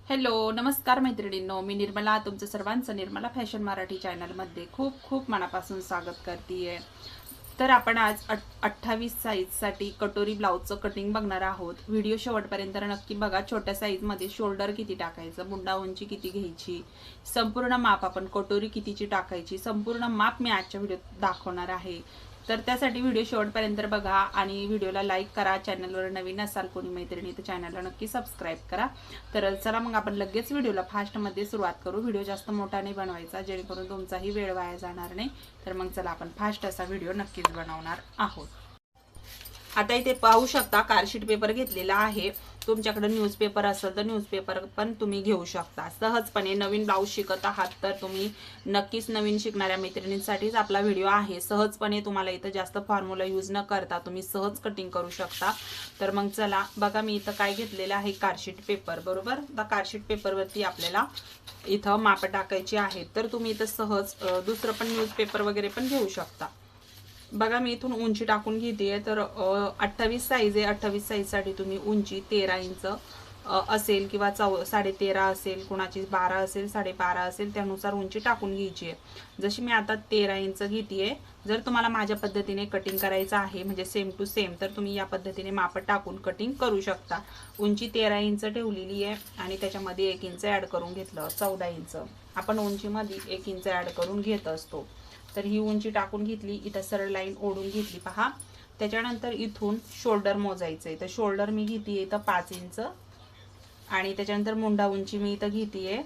Hello नमस्कार मैत्रिणींनो, मी निर्मला तुमचं सर्वांचं निर्मला फॅशन मराठी चॅनलमध्ये खूप खूप मनापासून स्वागत करते. तर आपण आज 28 साईजसाठी कटोरी ब्लाऊजचं कटिंग बघणार आहोत. व्हिडिओ शेवटपर्यंत नक्की बघा. छोट्या साईजमध्ये शोल्डर किती टाकायचं, मुंडा उंची किती घ्यायची, संपूर्ण माप आपण कटोरी कितीची टाकायची, संपूर्ण माप मी आजच्या व्हिडिओत दाखवणार आहे. तर त्यासाठी व्हिडिओ शेवटपर्यंत बघा आणि व्हिडिओला लाईक करा. चॅनलवर नवीन असाल कोणी मैत्रिणी तर चॅनलला नक्की सबस्क्राईब करा. तर चला मग आपण लगेच व्हिडिओला फास्टमध्ये सुरुवात करू. व्हिडिओ जास्त मोठा नाही बनवायचा जेणेकरून तुमचाही वेळ वाया जाणार नाही. तर मग चला आपण फास्ट असा व्हिडिओ नक्कीच बनवणार आहोत. आता इथे पाहू शकता कार्डशीट पेपर घेतलेला आहे. तुमच्याकडे न्यूजपेपर असेल तर न्यूजपेपर पण तुम्ही घेऊ शकता. सहजपणे नवीन ब्लाऊज शिकत आहात तर तुम्ही नक्कीच नवीन शिकणाऱ्या मैत्रिणींसाठीच आपला व्हिडिओ आहे. सहजपणे तुम्हाला इथं जास्त फॉर्म्युला यूज न करता तुम्ही सहज कटिंग करू शकता. तर मग चला बघा, मी इथं काय घेतलेलं आहे, कार्डशीट पेपर. बरोबर, आता कार्डशीट पेपरवरती आपल्याला इथं माप टाकायची आहेत. तर तुम्ही इथं सहज दुसरं पण न्यूजपेपर वगैरे पण घेऊ शकता. बघा मी इथून उंची टाकून घेते. तर 28 साईज आहे. 28 साईजसाठी तुम्ही उंची 13 इंच असेल किंवा 13.5 असेल, कुणाची 12 असेल, 12.5 असेल, त्यानुसार उंची टाकून घ्यायची आहे. जशी मी आता 13 इंच घेते. जर तुम्हाला माझ्या पद्धतीने कटिंग करायचं आहे म्हणजे सेम टू सेम तर तुम्ही या पद्धतीने माप टाकून कटिंग करू शकता. उंची 13 इंच ठेवलेली आहे आणि त्याच्यामध्ये 1 इंच ॲड करून घेतलं, 14 इंच. आपण उंचीमध्ये 1 इंच ॲड करून घेत असतो. तर ही उंची टाकून घेतली. इथं सरळ लाईन ओढून घेतली पहा. त्याच्यानंतर इथून शोल्डर मोजायचंय. तर शोल्डर मी घेते इथं 5 इंच आणि त्याच्यानंतर मुंडा उंची मी इथं घेते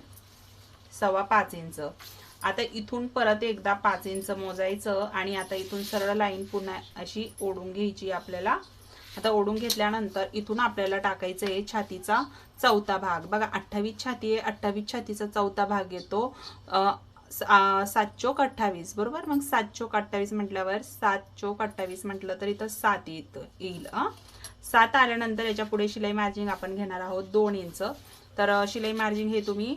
5.25 इंच. आता इथून परत एकदा 5 इंच मोजायचं आणि आता इथून सरळ लाईन पुन्हा अशी ओढून घ्यायची आपल्याला. आता ओढून घेतल्यानंतर इथून आपल्याला टाकायचं आहे छातीचा चौथा भाग. बघा 28 छाती आहे, 28 छातीचा चौथा भाग येतो 7 चोक 28. बरोबर, मग 7 चोक 28 म्हटल्यावर 7 चोक 28 म्हटलं तर इथं 7 येईल. 7 आल्यानंतर याच्या पुढे शिलाई मार्जिन आपण घेणार आहोत 2 इंच. तर शिलाई मार्जिन हे तुम्ही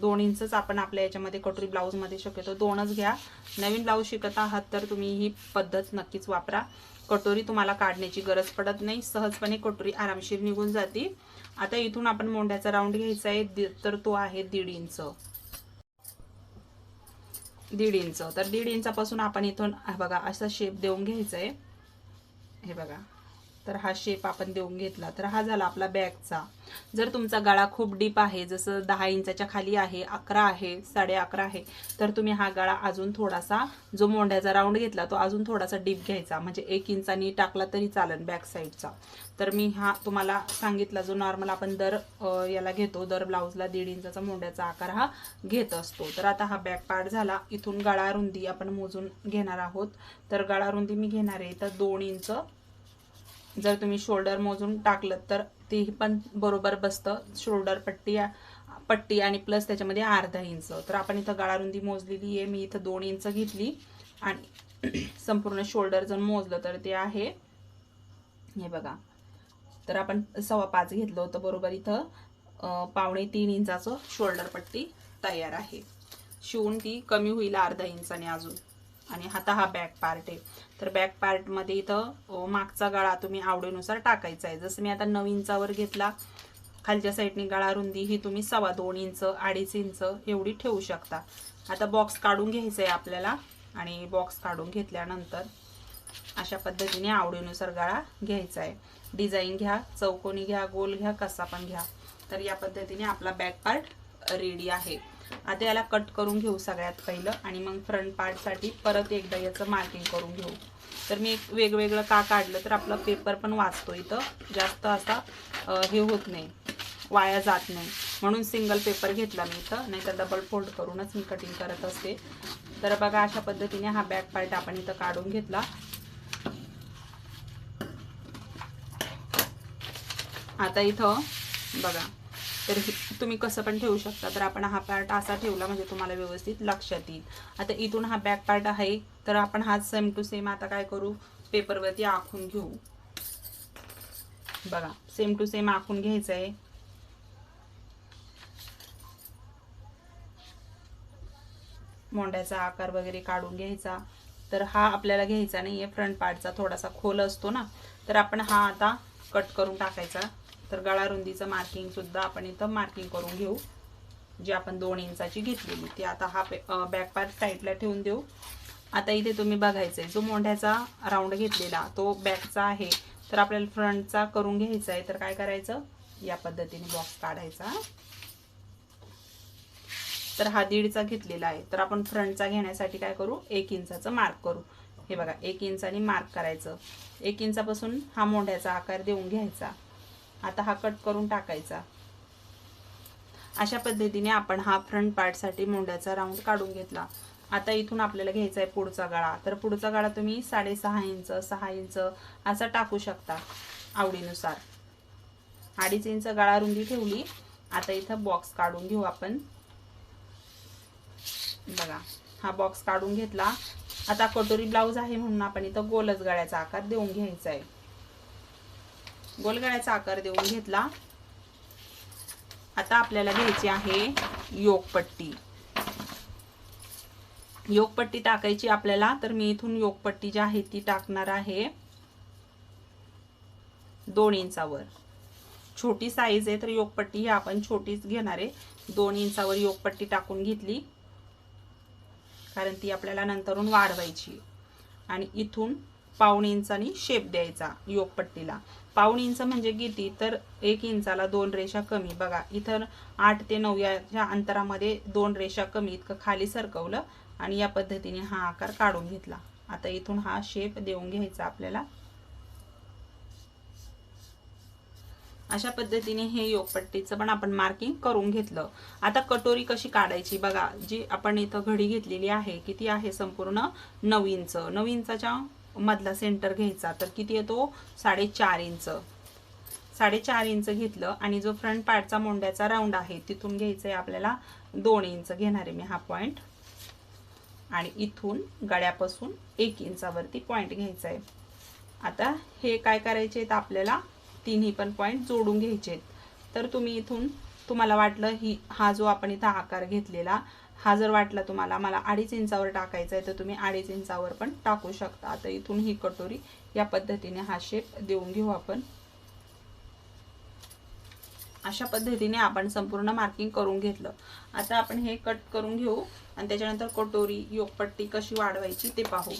2 इंचच आपण आपल्या याच्यामध्ये कटोरी ब्लाऊजमध्ये शक्यतो 2च घ्या. नवीन ब्लाऊज शिकत आहात तर तुम्ही ही पद्धत नक्कीच वापरा. कटोरी तुम्हाला काढण्याची गरज पडत नाही, सहजपणे कटोरी आरामशीर निघून जाते. आता इथून आपण मोंढ्याचा राऊंड घ्यायचा आहे. तर तो आहे 1.5 इंच. 1.5 इंच. तर 1.5 इंचापासून आपण इथून बघा असा शेप देऊन घ्यायचा आहे. हे बघा, तर हा शेप आपण देऊन घेतला. तर हा झाला आपला बॅकचा. जर तुमचा गळा खूप डीप आहे, जसं 10 इंचाच्या खाली आहे, 11 आहे, 11.5 आहे, तर तुम्ही हा गळा अजून थोडासा, जो मोंढ्याचा राऊंड घेतला तो अजून थोडासा डीप घ्यायचा. म्हणजे 1 इंचानी टाकला तरी चालेल बॅक साईडचा. तर मी हा तुम्हाला सांगितला जो नॉर्मल आपण दर याला घेतो, दर ब्लाऊजला 1.5 इंचाचा मोंढ्याचा आकार हा घेत असतो. तर आता हा बॅक पार्ट झाला. इथून गळा रुंदी आपण मोजून घेणार आहोत. तर गळा रुंदी मी घेणार आहे तर 2 इंच. जर तुम्ही शोल्डर मोजून टाकलं तर ते पण बरोबर बसतं. शोल्डर पट्टी आणि प्लस त्याच्यामध्ये अर्धा इंच. तर आपण इथं गळा रुंदी मोजलेली आहे. मी इथं 2 इंच घेतली आणि संपूर्ण शोल्डर जर मोजलं तर ते आहे, हे बघा, तर आपण 5.25 घेतलं होतं. बरोबर इथं 2.25 इंचाचं शोल्डर पट्टी तयार आहे. शिवून ती कमी होईल अर्धा इंचाने अजून. आणि आता हा बॅक पार्ट आहे. तर बॅक पार्ट मध्ये इथं मागचा गळा तुम्ही आवडीनुसार टाकायचा आहे. जसं मी आता 9 इंचावर घेतला. खालच्या साईडने गळा रुंदी ही तुम्ही 2.25 इंच, 2.5 इंच एवढी ठेवू शकता. आता बॉक्स काढून घ्यायचा आहे आपल्याला आणि बॉक्स काढून घेतल्यानंतर अशा पद्धतीने आवडीनुसार गळा घ्यायचा आहे. डिझाईन घ्या, चौकोनी घ्या, गोल घ्या, कसा पण घ्या. तर या पद्धतीने आपला बॅक पार्ट रेडी आहे. आता याला कट करून घेऊ सगळ्यात पहिलं आणि मग फ्रंट पार्टसाठी परत एकदा याचं मार्किंग करून घेऊ. तर मी एक वेगवेगळं का काढलं तर आपला पेपर पण वाचतो, इथं जास्त असा हे होत नाही, वाया जात नाही, म्हणून सिंगल पेपर घेतला मी इथं. नाहीतर डबल फोल्ड करूनच मी कटिंग करत असते. तर बघा अशा पद्धतीने हा बॅक पार्ट आपण इथं काढून घेतला. आता इथं बघा, तर तुम्ही कसं पण ठेवू शकता. तर आपण हा पार्ट असा ठेवला म्हणजे तुम्हाला व्यवस्थित लक्षात येईल. आता इथून हा बॅक पार्ट आहे तर आपण हा सेम टू सेम आता काय करू, पेपरवरती आखून घेऊ. बघा सेम टू सेम आखून घ्यायचं आहे. मोंड्याचा आकार वगैरे काढून घ्यायचा. तर हा आपल्याला घ्यायचा नाहीये, फ्रंट पार्टचा थोडासा खोल असतो ना, तर आपण हा आता कट करून टाकायचा. तर गळा रुंदीचं मार्किंग सुद्धा आपण इथं मार्किंग करून घेऊ, जी आपण 2 इंचाची घेतलेली ती. आता हा बॅक पार्ट साईडला ठेवून देऊ. आता इथे तुम्ही बघायचंय जो मोंढ्याचा राऊंड घेतलेला तो बॅकचा आहे, तर आपल्याला फ्रंटचा करून घ्यायचा आहे. तर काय करायचं, या पद्धतीने बॉक्स काढायचा. तर हा 1.5चा घेतलेला आहे, तर आपण फ्रंटचा घेण्यासाठी काय करू, 1 इंचाचं मार्क करू. हे बघा 1 इंचानी मार्क करायचं. 1 इंचापासून हा मोंढ्याचा आकार देऊन घ्यायचा. आता हा कट करून टाकायचा. अशा पद्धतीने आपण हा फ्रंट पार्टसाठी मोंढ्याचा राऊंड काढून घेतला. आता इथून आपल्याला घ्यायचा आहे पुढचा गळा. तर पुढचा गळा तुम्ही 6.5 इंच 6 इंच असा टाकू शकता आवडीनुसार. 2.5 इंच गळा रुंदी ठेवली. आता इथं बॉक्स काढून घेऊ आपण. बघा हा बॉक्स काढून घेतला. आता कटोरी ब्लाउज आहे म्हणून आपण इथं गोलच गळ्याचा आकार देऊन घ्यायचा आहे. गोल गळ्याचा आकार देऊन घेतला. आता आपल्याला घ्यायची आहे योकपट्टी. योकपट्टी टाकायची आपल्याला. तर मी इथून योकपट्टी जी आहे ती टाकणार आहे 2 इंचावर. छोटी साईज आहे तर योकपट्टी ही आपण छोटीच घेणार आहे. 2 इंचावर योकपट्टी टाकून घेतली, कारण ती आपल्याला नंतरून वाढवायची. आणि इथून 1.5 इंचानी शेप द्यायचा योकपट्टीला. 1.5 इंच म्हणजे किती, तर 1 इंचाला 2 रेषा कमी. बघा इथं 8 ते 9 या अंतरामध्ये 2 रेषा कमी इतकं खाली सरकवलं आणि या पद्धतीने हा आकार काढून घेतला. आता इथून हा शेप देऊन घ्यायचा आपल्याला. अशा पद्धतीने हे योकपट्टीचं पण आपण मार्किंग करून घेतलं. आता कटोरी कशी काढायची बघा. जी आपण इथं घडी घेतलेली आहे, किती आहे, संपूर्ण 9 इंच. 9 इंचाच्या मधला सेंटर घ्यायचा. तर किती येतो, 4.5 इंच. 4.5 इंच घेतलं आणि जो फ्रंट पार्टचा मोंढ्याचा राऊंड आहे तिथून घ्यायचंय आपल्याला 2 इंच घेणार आहे मी हा पॉइंट. आणि इथून गळ्यापासून 1 इंचावरती पॉइंट घ्यायचा आहे. आता हे काय करायचे आहेत आपल्याला, तिन्ही पण पॉइंट जोडून घ्यायचे. तर तुम्ही इथून तुम्हाला वाटलं हा जो आपण इथं आकार घेतलेला हा जर वाटला तुम्हाला मला 2.5 इंचावर टाकायचा आहे, तर तुम्ही 2.5 इंचावर पण टाकू शकता. आता इथून ही कटोरी या पद्धतीने हा शेप देऊन घेऊ आपण. अशा पद्धतीने आपण संपूर्ण मार्किंग करून घेतलं. आता आपण हे कट करून घेऊ आणि त्याच्यानंतर कटोरी योकपट्टी कशी वाढवायची ते पाहू.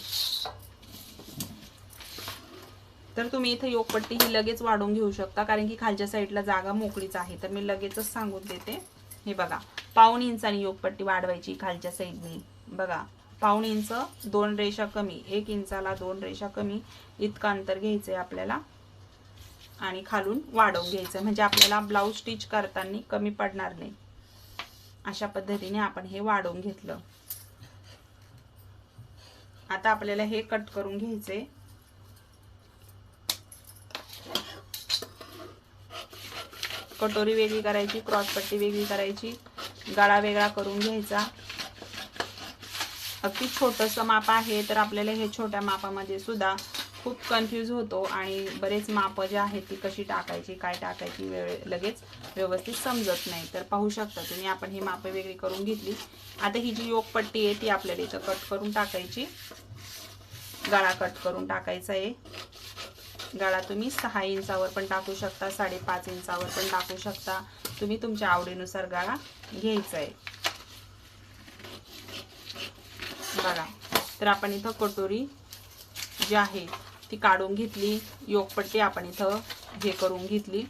तर तुम्ही इथे योकपट्टी ही लगेच वाढवून घेऊ शकता, कारण की खालच्या साईडला जागा मोकळीच आहे. तर मी लगेचच सांगून देते. हे बघा 1.5 इंचानी योकपट्टी वाढवायची खालच्या साईडनी. बघा 1.5 इंच 2 रेषा कमी, 1 इंचाला 2 रेषा कमी इतकं अंतर घ्यायचंय आपल्याला आणि खालून वाढवून घ्यायचं, म्हणजे आपल्याला ब्लाऊज स्टिच करताना कमी पडणार नाही. अशा पद्धतीने आपण हे वाढवून घेतलं. आता आपल्याला हे कट करून घ्यायचे. कटोरी वेगळी करायची, क्रॉसपट्टी वेगळी करायची, गळा वेगळा करून घ्यायचा. अगदी छोटंसं माप आहे, तर आपल्याला हे छोट्या मापामध्ये सुद्धा खूप कन्फ्यूज होतो आणि बरेच माप जे आहेत ती कशी टाकायची, काय टाकायची लगेच व्यवस्थित समजत नाही. तर पाहू शकता तुम्ही आपण ही मापे वेगळी करून घेतली. आता ही जी योकपट्टी आहे ती आपल्याला इथं कट करून टाकायची. गळा कट करून टाकायचा आहे. गळा तुम्ही 6 इंचावर पण टाकू शकता, 5.5 इंचावर पण टाकू शकता. तुम्ही तुमच्या आवडीनुसार गळा घ्यायचा आहे. बघा तर आपण इथं कटोरी जी आहे ती काढून घेतली. योकपट्टी आपण इथं हे करून घेतली.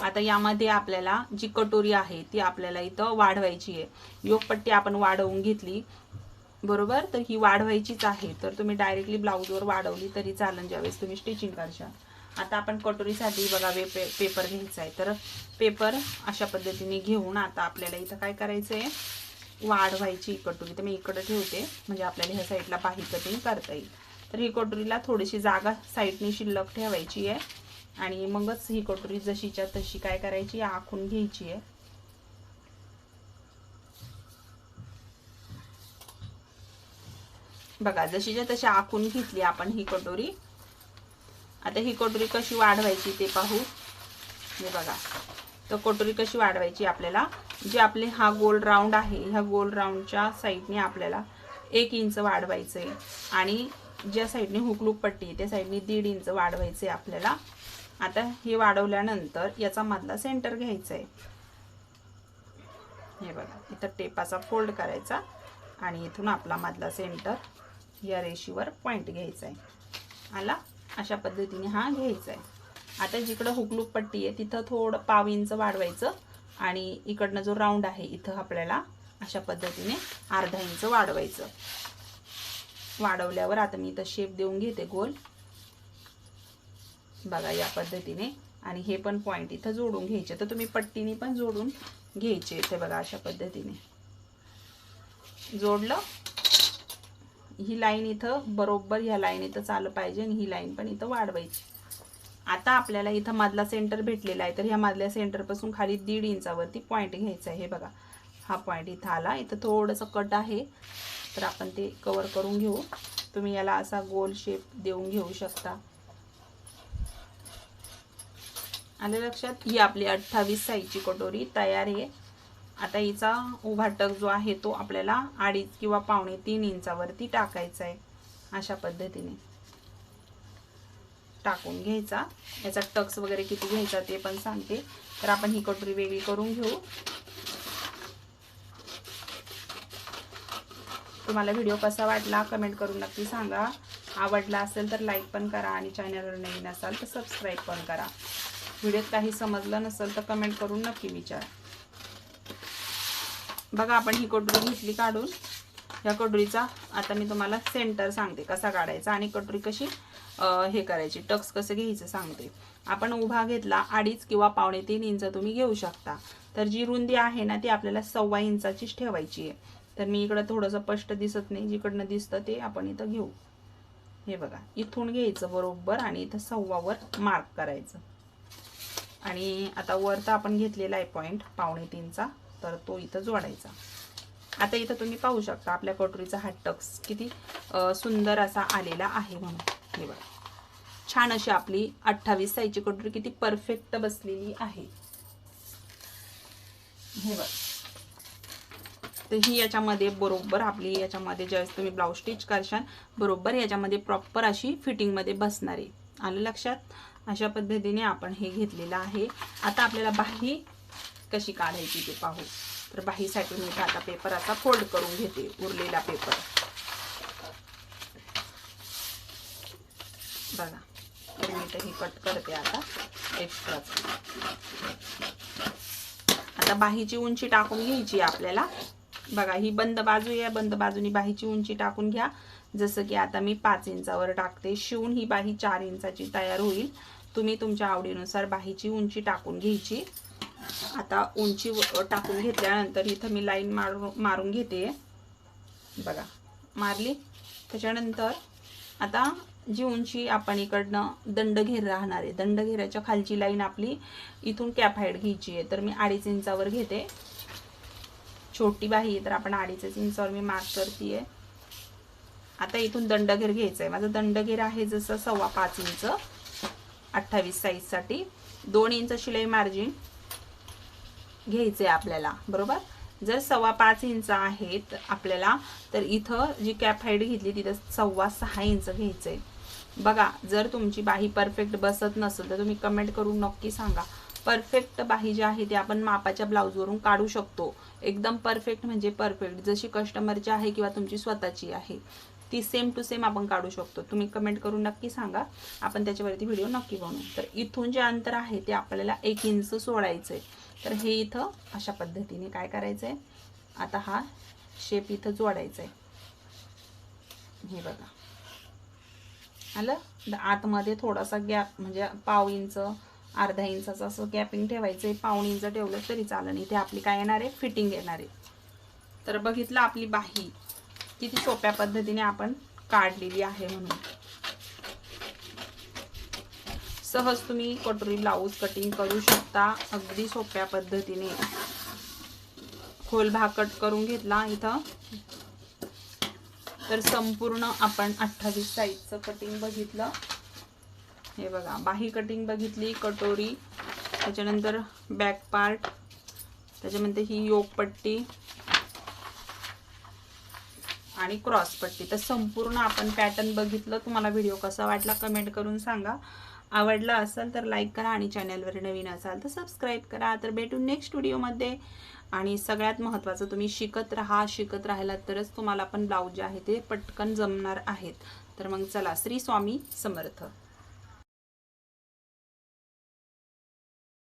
आता यामध्ये आपल्याला जी कटोरी आहे ती आपल्याला इथं वाढवायची आहे. योकपट्टी आपण वाढवून घेतली बरोबर, तर ही वाढवायचीच आहे. तर तुम्ही डायरेक्टली ब्लाऊजवर वाढवली तरी चालेल ज्यावेळेस तुम्ही स्टिचिंग करशाल. आता आपण कटोरीसाठी बघा पेपर घ्यायचा आहे. तर पेपर अशा पद्धतीने घेऊन आता आपल्याला इथं काय करायचं आहे, वाढवायची कटोरी. तर मी इकडे ठेवते म्हणजे आपल्याला ह्या साईडला बाही कटिंग करता येईल. तर ही कटोरीला थोडीशी जागा साईडने शिल्लक ठेवायची आहे आणि मगच ही कटोरी जशीच्या तशी काय करायची, आखून घ्यायची आहे. बघा जशीच्या तशी आखून घेतली आपण ही कटोरी. आता ही कटोरी कशी वाढवायची ते पाहू. हे बघा तर कटोरी कशी वाढवायची आपल्याला, जे आपले हा गोल राऊंड आहे ह्या गोल राऊंडच्या साईडने आपल्याला 1 इंच वाढवायचंय आणि ज्या साईडने हुकलूक पट्टी त्या साईडने 1.5 इंच वाढवायचे आपल्याला. आता हे वाढवल्यानंतर याचा मधला सेंटर घ्यायचा आहे. हे बघा, इथं टेपाचा फोल्ड करायचा आणि इथून आपला मधला सेंटर या रेषेवर पॉइंट घ्यायचा आहे. आला, अशा पद्धतीने हा घ्यायचा आहे. आता जिकडं हुकलूक पट्टी आहे तिथं थोडं पाव इंच वाढवायचं आणि इकडनं जो राऊंड आहे इथं आपल्याला अशा पद्धतीने अर्धा इंच वाढवायचं. वाढवल्यावर आता मी इथं शेप देऊन घेते गोल, बघा या पद्धतीने. आणि हे पण पॉइंट इथं जोडून घ्यायचे. तर तुम्ही पट्टीने पण जोडून घ्यायचे. इथे बघा अशा पद्धतीने जोडलं. ही लाईन इथं बरोबर ह्या लाईन इथं चालू पाहिजे आणि ही लाईन पण इथं वाढवायची. आता आपल्याला इथं मधला सेंटर भेटलेला आहे, तर ह्या मधल्या सेंटर पासून खाली 1.5 इंचावरती पॉइंट घ्यायचा आहे. हे बघा, हा पॉइंट इथं आला. इथं थोडंसं कट आहे, तर आपण ते कव्हर करून घेऊ. तुम्ही याला असा गोल शेप देऊन घेऊ शकता. आले लक्षात? ही आपली 28 साईजची कटोरी तयार आहे. आता हिचा उभा टक जो आहे तो आपल्याला 2.5 किंवा 2.25 इंचावरती टाकायचा आहे. अशा पद्धतीने टाकून घ्यायचा. याचा टक्स वगैरे किती घ्यायचा ते पण सांगते. तर आपण ही कटोरी वेगळी करून घेऊ. तुम्हाला व्हिडिओ कसा वाटला कमेंट करून नक्की सांगा. आवडला असेल तर लाईक पण करा आणि चॅनलवर नवीन असाल तर सबस्क्राईब पण करा. व्हिडिओत काही समजलं नसेल तर कमेंट करून नक्की विचारा. बघा, आपण ही कटोरी घेतली काढून. या कटोरीचा आता मी तुम्हाला सेंटर सांगते कसा काढायचा आणि कटोरी कशी हे करायची, टक्स कसं घ्यायचं सांगते. आपण उभा घेतला 2.5 किंवा 2.25 इंच तुम्ही घेऊ शकता. तर जी रुंदी आहे ना ती आपल्याला 1.25 इंचाचीच ठेवायची आहे. तर मी इकडं थोडंसं स्पष्ट दिसत नाही, जिकडनं दिसतं ते आपण इथं घेऊ. हे बघा, इथून घ्यायचं बरोबर आणि इथं 1.25 वर मार्क करायचं. आणि आता वरचा आपण घेतलेला आहे पॉइंट 2.25चा, तर तो इथं जोडायचा. आता इथं तुम्ही पाहू शकता आपल्या कटोरीचा हा टक्स किती सुंदर असा आलेला आहे. म्हणून हे बघा, छान अशी आपली 28 साईजची कटोरी किती परफेक्ट बसलेली आहे. हे बघा, तर ही याच्यामध्ये बरोबर आपली याच्यामध्ये ज्यावेळेस तुम्ही ब्लाऊज स्टिच करशाल बरोबर याच्यामध्ये प्रॉपर अशी फिटिंगमध्ये बसणार आहे. आलं लक्षात? अशा पद्धतीने आपण हे घेतलेलं आहे. आता आपल्याला बाही कशी काढायची ते पाहू. तर बाहीसाठी मी आता पेपर असा फोल्ड करून घेते, उरलेला पेपर. बघा, तर मी हे कट करते आता एक्स्ट्राच. आता बाहीची उंची टाकून घ्यायची आपल्याला. बघा, ही बंद बाजू आहे, बंद बाजूनी बाहीची उंची टाकून घ्या. जसं की आता मी 5 इंचावर टाकते. शिवून ही बाही 4 इंचाची तयार होईल. तुम्ही तुमच्या आवडीनुसार बाहीची उंची टाकून घ्यायची. आता उंची टाकून घेतल्यानंतर इथं मी लाईन मारून घेते. बघा, मारली. त्याच्यानंतर आता जी उंची आपण इकडनं दंडघेर राहणार आहे, दंडघेराच्या खालची लाईन आपली इथून कॅप हाईट घ्यायची आहे. तर मी 2.5 इंचावर घेते. छोटी बाही आहे तर आपण 2.5 इंचावर मी मार्क करते. आता इथून दंडघेर घ्यायचा आहे. माझा दंडघेर आहे जसं 5.25 इंच 28 साईजसाठी. 2 इंच शिलाई मार्जिन घ्यायचे आपल्याला, बरोबर. जर 5.25 इंच आहेत आपल्याला तर इथं जी कॅप हाईट घेतली तिथं 6.25 इंच घ्यायचंय. बघा, जर तुमची बाही परफेक्ट बसत नसेल तर तुम्ही कमेंट करून नक्की सांगा. परफेक्ट बाही जी आहे ती आपण मापाच्या ब्लाऊजवरून काढू शकतो. एकदम परफेक्ट म्हणजे परफेक्ट जशी कस्टमरची आहे किंवा तुमची स्वतःची आहे ती सेम टू सेम आपण काढू शकतो. तुम्ही कमेंट करून नक्की सांगा, आपण त्याच्यावरती व्हिडिओ नक्की बनवू. तर इथून जे अंतर आहे ते आपल्याला 1 इंच सोडायचं आहे. तर हे इथं अशा पद्धतीने काय करायचं आहे, आता हा शेप इथं जोडायचा आहे. हे बघा, आलं. आतमध्ये थोडासा गॅप म्हणजे 1/2 इंच अर्धा इंचाचं असं गॅपिंग ठेवायचं आहे. 1/2 इंच ठेवलं तरी चालेल. इथे आपली काय येणार आहे, फिटिंग येणार आहे. तर बघितलं आपली बाही किती सोप्या पद्धतीने आपण काढलेली आहे. म्हणून सहज तुम्ही कटोरी ब्लाऊज कटिंग करू शकता अगदी सोप्या पद्धतीने. खोल भाग कट करून घेतला इथं. तर संपूर्ण आपण 28 साईजचं कटिंग बघितलं. हे बघा, बाही कटिंग बघितली, कटोरी, त्याच्यानंतर बॅक पार्ट, त्याच्यानंतर ही योक पट्टी आणि क्रॉस पट्टी. तर संपूर्ण आपण पॅटर्न बघितलं. तुम्हाला व्हिडिओ कसा वाटला कमेंट करून सांगा. आवडला असेल तर लाईक करा आणि चॅनलवर नवीन असाल तर सबस्क्राईब करा. तर भेटू नेक्स्ट व्हिडिओमध्ये. आणि सगळ्यात महत्त्वाचं, तुम्ही शिकत राहिलात तरच तुम्हाला पण ब्लाऊज जे आहे ते पटकन जमणार आहेत. तर मग चला, श्री स्वामी समर्थ.